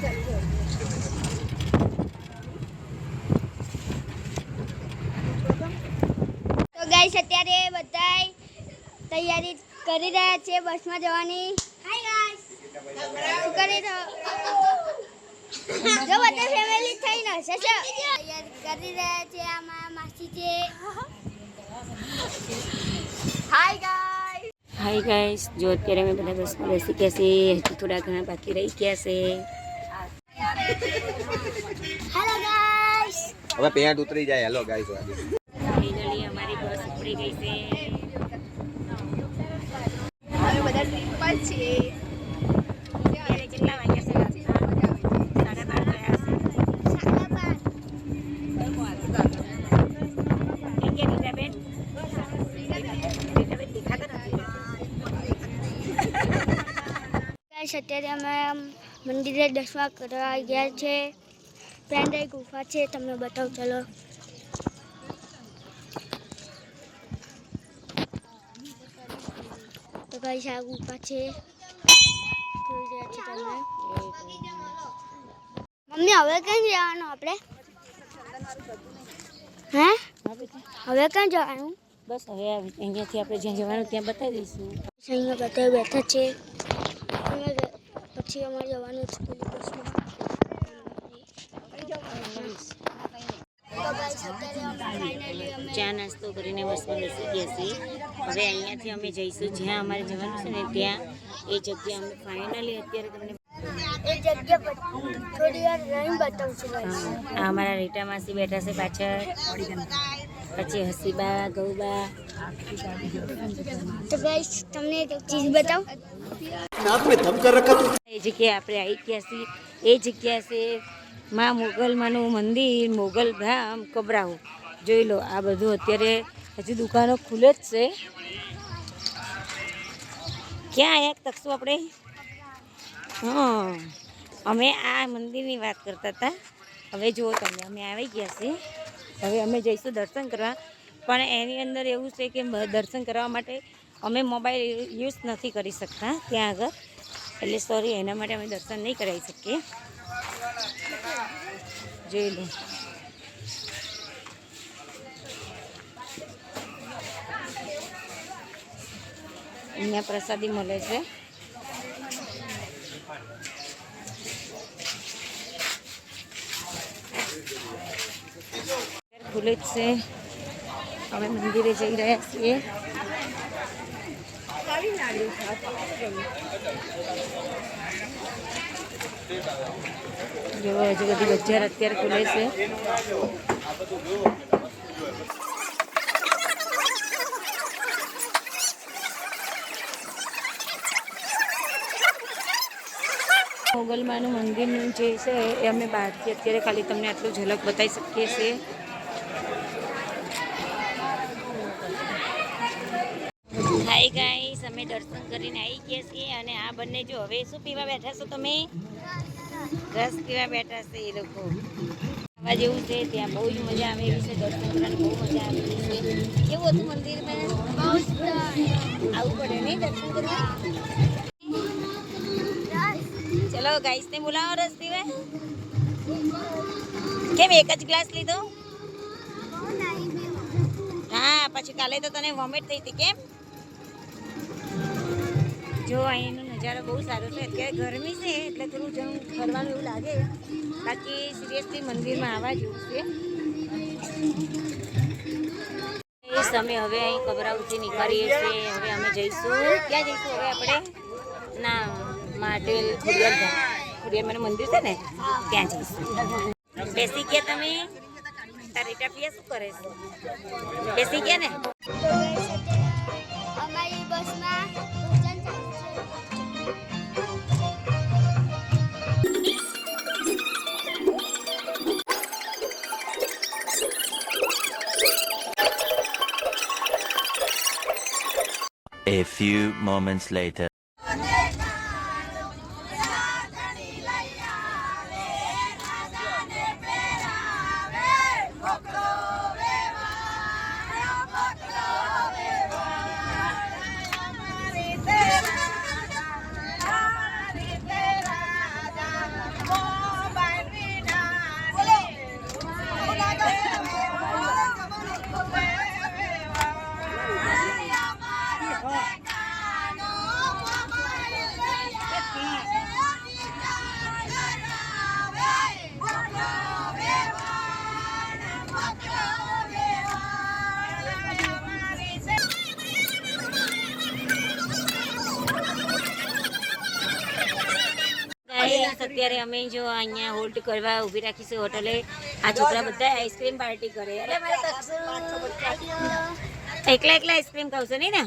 તો ગાઈસ અત્યારે બધા તૈયારી કરી રહ્યા છે બસમાં જવાની. હાય ગાઈસ, શું કરી રહ્યો? જો બધા ફેમિલી થઈને હશે તૈયારી કરી રહ્યા છે. આમાં માસી છે. હાય ગાઈસ, હાય ગાઈસ, જો અત્યારે અમે બધા બસમાં બેસી ગયા છે. હજુ થોડા ઘણા બાકી રહી ગયા છે. હેલો ગાઈસ, હવે પેન્ટ ઉતરી જાય. હેલો ગાઈસ, ફાઇનલી અમારી બસ ઉપડી ગઈ છે. અમે બધા ટ્રીપ પર છીએ. અત્યારે કેટલા વાગ્યા છે? 12:30. અત્યારે અમે મંદિરે દર્શન કરવા ગયા છે. પેન્ડલ ગુફા છે, તમને બતાવું. ચલો તો ગાઈસ આ ગુફા છે, જોઈ રહ્યા છો તમે. મમ્મી હવે ક્યાં જવાનું આપણે? હે હવે ક્યાં જવાનું? બસ હવે અહીંયાથી આપણે જ્યાં જવાનું ત્યાં બતાવી દઈશું. અહીંયા બધા બેઠા છે. પછી અમારે જવાનું છે બસમાં. ચા નાસ્તો કરીને બસમાં બેસી ગયા છીએ. હવે અહીંયાથી અમે જઈશું જ્યાં અમારે જવાનું છે ને ત્યાં. એ જગ્યા અમે ફાઇનલી અત્યારે તમને એ જગ્યા પર થોડી વાર રહીને બતાવું છું. આ અમારા રીટા માસી બેઠા છે પાછળ, પછી હસીબા, ગૌબા. તો ગાઈસ તમને એક ચીજ બતાવું. એ જગ્યાએ આપણે આવી ગયા છીએ. એ જગ્યા છે માં મોગલમાનું મંદિર, મોગલ ધામ, કબરાઓ. જોઈ લો, આ બધું અત્યારે હજુ દુકાનો ખુલે જ છે. ક્યાં આવ્યા તકશું આપણે? હા, અમે આ મંદિરની વાત કરતા હતા. હવે જુઓ તમે, અમે આવી ગયા છીએ. હવે અમે જઈશું દર્શન કરવા. પણ એની અંદર એવું છે કે દર્શન કરવા માટે અમે મોબાઈલ યુઝ નથી કરી શકતા ત્યાં આગળ. એટલે સોરી, એના માટે અમે દર્શન નહીં કરાવી શકીએ. જોઈ લો, અહીંયા પ્રસાદી મળે છે. ખુલે જ છે. અમે મંદિરે જઈ રહ્યા છીએ. જો હજુ બધી બજાર અત્યારે ખુલે છે. મોગલમાનું મંદિરનું જે છે એ અમે બહારથી અત્યારે ખાલી તમને આટલું ઝલક બતાવી શકીએ છીએ. હાય ગાઈસ, અમે દર્શન કરીને આવી ગયા છીએ. અને આ બંને જો હવે શું પીવા બેઠા છો તમે? રસ પીવા બેઠા છે એ લોકો. આવા જેવું છે, ત્યાં બહુ જ મજા આવે એવી છે. દર્શન કરવાની બહુ મજા આવે છે. કેવું હતું મંદિરમાં? આવું પડે નહીં દર્શન કરવા? ચલો ગાઈસને બોલાવો રસ પીવા. કેમ એક જ ગ્લાસ લીધો? હા, પછી કાલે તો તને વોમિટ થઈ હતી. કેમ? જો અહીંનો નજારો બહુ સારો છે. અત્યારે ગરમી છે એટલે થોડું જણ ફરવાનું એવું લાગે. બાકી સિરિયસલી મંદિરમાં આવવા જેવું છે. એ સમય હવે અહીં કબરાઉથી નીકળીએ છીએ. હવે અમે જઈશું. ક્યાં જઈશું હવે આપણે? ના, માટેલ ખુડિયાર મંદિર છે ને ત્યાં જઈશું. બેસી ગયા તમે? તારી ટાપિયા શું કરે છે? બેસી ગયા ને? અમારી બસમાં A few moments later. Guys અત્યારે અમે જો અહીંયા હોલ્ડ કરવા ઊભી રાખીશું હોટલે. આ છોકરા બધા આઈસ્ક્રીમ પાર્ટી કરે. અરે મારે તકસુ એકલા આઈસ્ક્રીમ ખાવશો નહીં ને?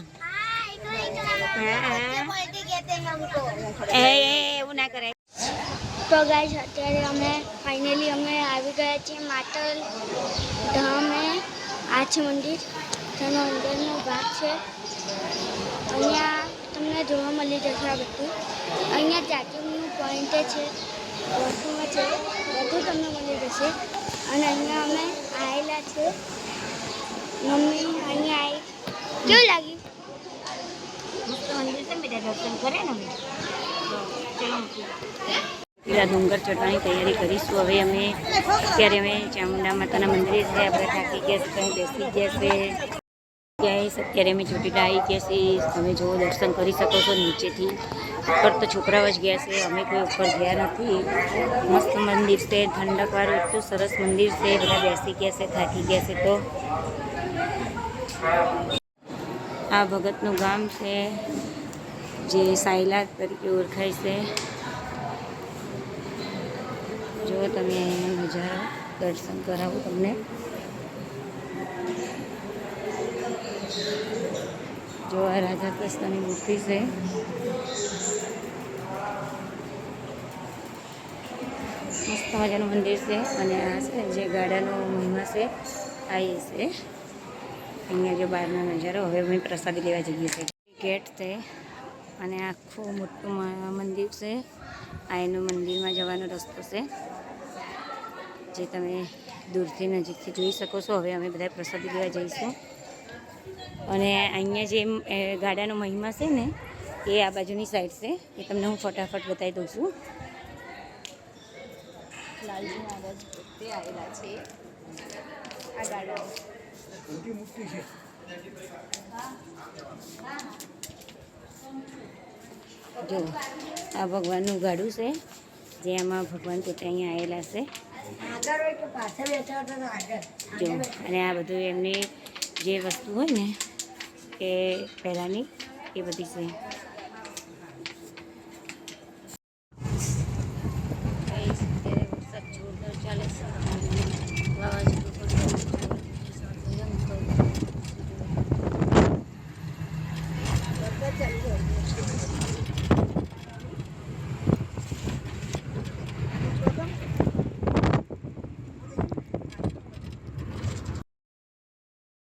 એ એવું ના કરાય. તો ગાઈસ અત્યારે અમે ફાઇનલી આવી ગયા છીએ માતલ ધામે. આ છે મંદિર, તેનો અંદરનો ભાગ છે. અહીંયા તમને જોવા મળી જશે આ બધું. અહીંયા ચાર્જિંગનું પોઈન્ટ છે, વોશરૂમ છે, બધું તમને મળી જશે. અને અહીંયા અમે આવેલા છે. મમ્મી અહીંયા આવી. કેવું લાગ્યું? મસ્ત મંદિર છે, બધા દર્શન કરે ને અમે. ચલો પેલા ડુંગર ચડવાની તૈયારી કરીશું. હવે અત્યારે અમે ચામુંડા માતાના મંદિરે છે. આપણે થાકી ગયા છે, બેસી ગયા છે. અત્યારે અમે ચોટીલા આવી ગયા છીએ. તમે જો દર્શન કરી શકો છો નીચેથી. ઉપર તો છોકરાઓ જ ગયા છે, અમે કોઈ ઉપર ગયા નથી. મસ્ત મંદિર છે, ઠંડકવાળું એટલું સરસ મંદિર છે. બધા બેસી ગયા છે, થાકી ગયા છે. તો આ ભગતનું ગામ છે, જે સાયલા તરીકે ઓળખાય છે. જો તમે અહીંનો નજારો દર્શન કરાવું તમને. જો આ રાધા કૃષ્ણની મૂર્તિ છે. મસ્ત મજાનું મંદિર છે. અને આ છે જે ગાડાનો મહિમા છે આ એ છે. અહીંયા જો બહારનો નજારો. હવે અમે પ્રસાદી લેવા જઈએ છીએ. ગેટ છે અને આખું મોટું મંદિર છે. આ એનું મંદિરમાં જવાનો રસ્તો છે, જે તમે દૂરથી નજીકથી જોઈ શકો છો. હવે અમે બધા પ્રસાદી લેવા જઈશું. અને અહીંયા જે ગાડાનો મહિમા છે ને, એ આ બાજુની સાઈડ છે. એ તમને હું ફટાફટ બતાવી દઉં છું. લાલજી મહારાજ પોતે આવેલા છે આ ગાડા. જો આ ભગવાનનું ગાડું છે, જેમાં ભગવાન પોતે અહીંયા આવેલા છે. જો અને આ બધું એમની જે વસ્તુ હોય ને એ પહેલાંની એ બધી છે. વરસાદ જોરદાર ચાલે છે. વાવાઝોડું પણ